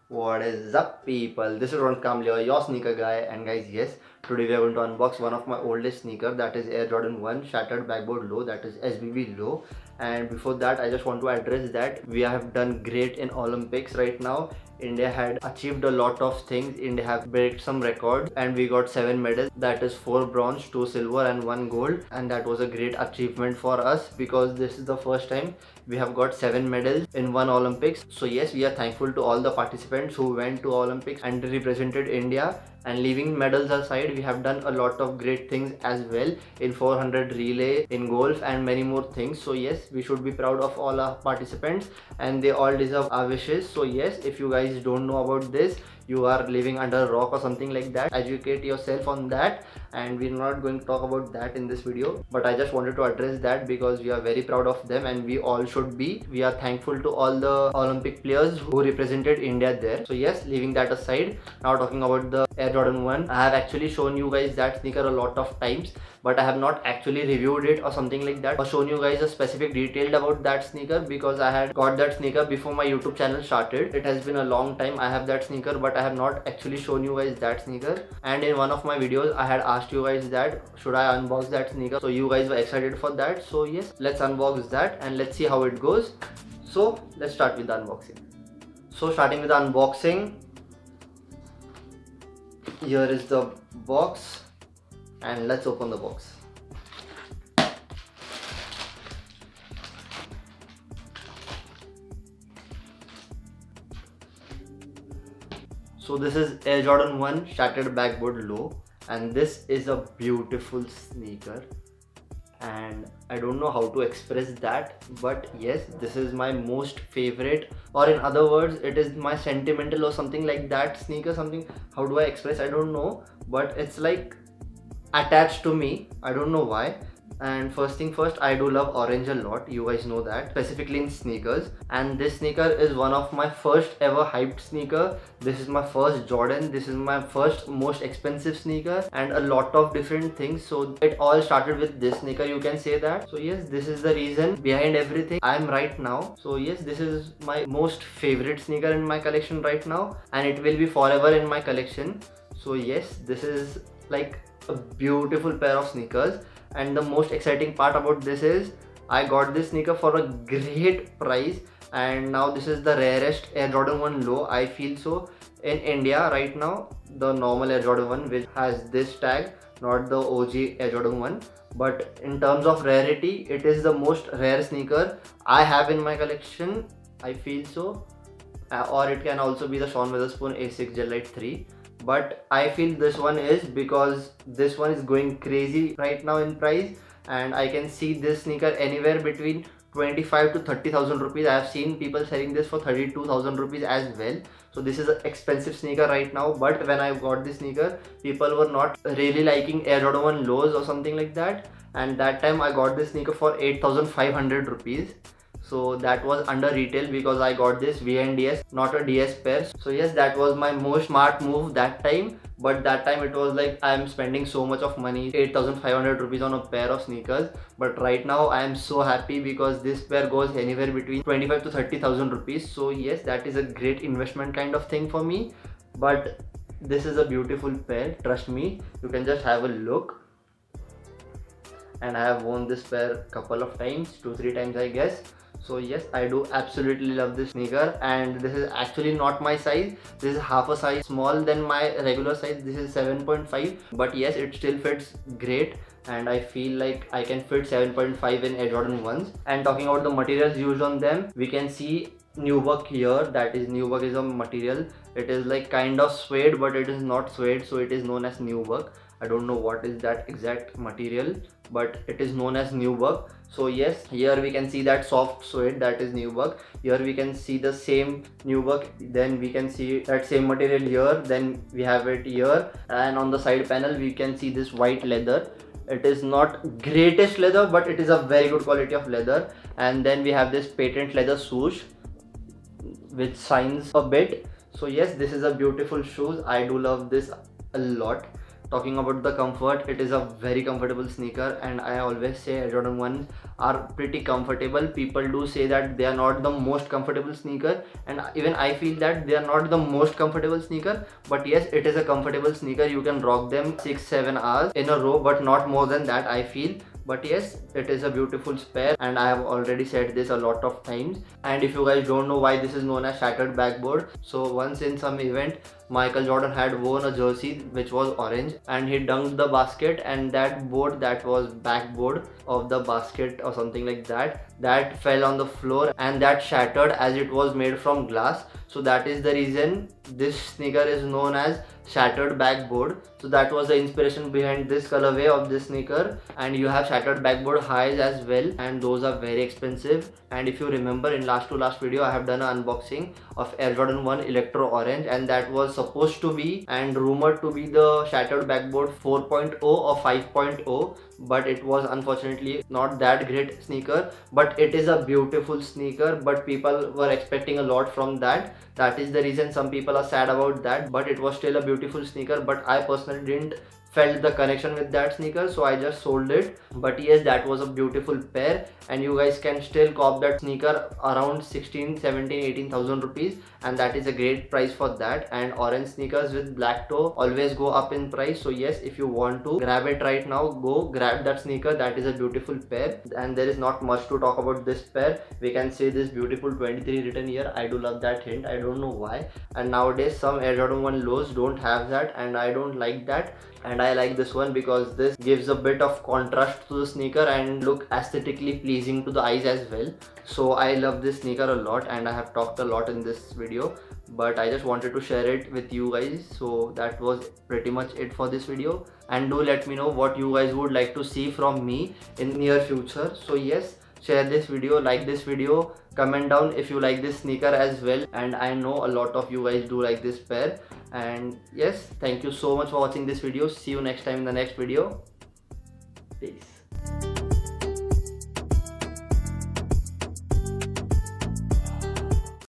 What is up, people? This is Ron Kamlia, your sneaker guy. And guys, yes, today we are going to unbox one of my oldest sneaker, that is Air Jordan 1 Shattered Backboard Low, that is SBB Low. And before that, I just want to address that we have done great in Olympics right now. India had achieved a lot of things. India have break some records and we got 7 medals, that is 4 bronze, 2 silver and 1 gold, and that was a great achievement for us because this is the first time we have got 7 medals in one Olympics. So yes, we are thankful to all the participants who went to Olympics and represented India. And leaving medals aside, we have done a lot of great things as well in 400 relay, in golf and many more things. So yes, we should be proud of all our participants and they all deserve our wishes. So yes, if you guys don't know about this, you are living under a rock or something like that, educate yourself on that. And we're not going to talk about that in this video, but I just wanted to address that because we are very proud of them and we all should be. We are thankful to all the Olympic players who represented India there. So yes, leaving that aside, now talking about the Air Jordan 1, I have actually shown you guys that sneaker a lot of times, but I have not actually reviewed it or something like that or shown you guys a specific detail about that sneaker because I had got that sneaker before my YouTube channel started. It has been a long time I have that sneaker, but I have not actually shown you guys that sneaker. And in one of my videos I had asked you guys that should I unbox that sneaker, so you guys were excited for that. So yes, let's unbox that and let's see how it goes. So let's start with the unboxing. So starting with the unboxing, here is the box and let's open the box. So this is Air Jordan 1 Shattered Backboard Low, and this is a beautiful sneaker and I don't know how to express that, but yes, this is my most favorite, or in other words it is my sentimental or something like that sneaker. Something, how do I express, I don't know, but it's like attached to me, I don't know why. And first thing first, I do love orange a lot, you guys know that, specifically in sneakers. And this sneaker is one of my first ever hyped sneaker. This is my first Jordan, this is my first most expensive sneaker, and a lot of different things. So it all started with this sneaker, you can say that. So yes, this is the reason behind everything I am right now. So yes, this is my most favorite sneaker in my collection right now, and it will be forever in my collection. So yes, this is like a beautiful pair of sneakers. And the most exciting part about this is I got this sneaker for a great price, and now this is the rarest Air Jordan 1 Low, I feel so, in India right now. The normal Air Jordan 1 which has this tag, not the OG Air Jordan 1, but in terms of rarity, it is the most rare sneaker I have in my collection, I feel so. Or it can also be the Sean Witherspoon A6 Gel Light 3, but I feel this one is because this one is going crazy right now in price, and I can see this sneaker anywhere between 25 to 30,000 rupees. I have seen people selling this for 32,000 rupees as well. So this is an expensive sneaker right now, but when I got this sneaker, people were not really liking Air Jordan 1 lows or something like that, and that time I got this sneaker for 8,500 rupees. So that was under retail because I got this VNDS, not a DS pair. So yes, that was my most smart move that time, but that time it was like I am spending so much of money, 8,500 rupees on a pair of sneakers. But right now I am so happy because this pair goes anywhere between 25 to 30,000 rupees. So yes, that is a great investment kind of thing for me. But this is a beautiful pair, trust me. You can just have a look. And I have worn this pair couple of times, 2-3 times I guess. So yes, I do absolutely love this sneaker, and this is actually not my size. This is half a size small than my regular size. This is 7.5, but yes, it still fits great, and I feel like I can fit 7.5 in Air Jordan 1s. And talking about the materials used on them, we can see nubuck here. That is, nubuck is a material. It is like kind of suede, but it is not suede, so it is known as nubuck. I don't know what is that exact material, but it is known as nubuck. So yes, here we can see that soft suede, that is nubuck. Here we can see the same nubuck, then we can see that same material here, then we have it here, and on the side panel we can see this white leather. It is not greatest leather, but it is a very good quality of leather. And then we have this patent leather swoosh which shines a bit. So yes, this is a beautiful shoes, I do love this a lot. talking about the comfort, it is a very comfortable sneaker, and I always say Air Jordan 1 are pretty comfortable. People do say that they are not the most comfortable sneaker, and even I feel that they are not the most comfortable sneaker, but yes, it is a comfortable sneaker. You can rock them 6-7 hours in a row, but not more than that, I feel. But yes, it is a beautiful pair, and I have already said this a lot of times. And if you guys don't know why this is known as shattered backboard, so once in some event, Michael Jordan had worn a jersey which was orange, and he dunked the basket, and that board, that was backboard of the basket or something like that, that fell on the floor and that shattered, as it was made from glass. So that is the reason this sneaker is known as shattered backboard. So that was the inspiration behind this colorway of this sneaker. And you have shattered backboard highs as well, and those are very expensive. And if you remember, in last video I have done an unboxing of Air Jordan 1 Electro Orange, and that was supposed to be and rumored to be the shattered backboard 4.0 or 5.0, but it was unfortunately not that great sneaker. But it is a beautiful sneaker, but people were expecting a lot from that. That is the reason some people are sad about that, but it was still a beautiful sneaker. But I personally didn't felt the connection with that sneaker, so I just sold it. But yes, that was a beautiful pair, and you guys can still cop that sneaker around 16, 17, 18,000 rupees, and that is a great price for that. And orange sneakers with black toe always go up in price, so yes, if you want to grab it right now, go grab that sneaker. That is a beautiful pair, and there is not much to talk about this pair. We can say this beautiful 23 written here. I do love that hint, I don't know why. And nowadays some Air Jordan 1 lows don't have that, and I don't like that. And I like this one because this gives a bit of contrast to the sneaker and look aesthetically pleasing to the eyes as well. So I love this sneaker a lot, and I have talked a lot in this video, but I just wanted to share it with you guys. So that was pretty much it for this video, and do let me know what you guys would like to see from me in near future. So yes, share this video, like this video, comment down if you like this sneaker as well, and I know a lot of you guys do like this pair. And yes, thank you so much for watching this video. See you next time in the next video.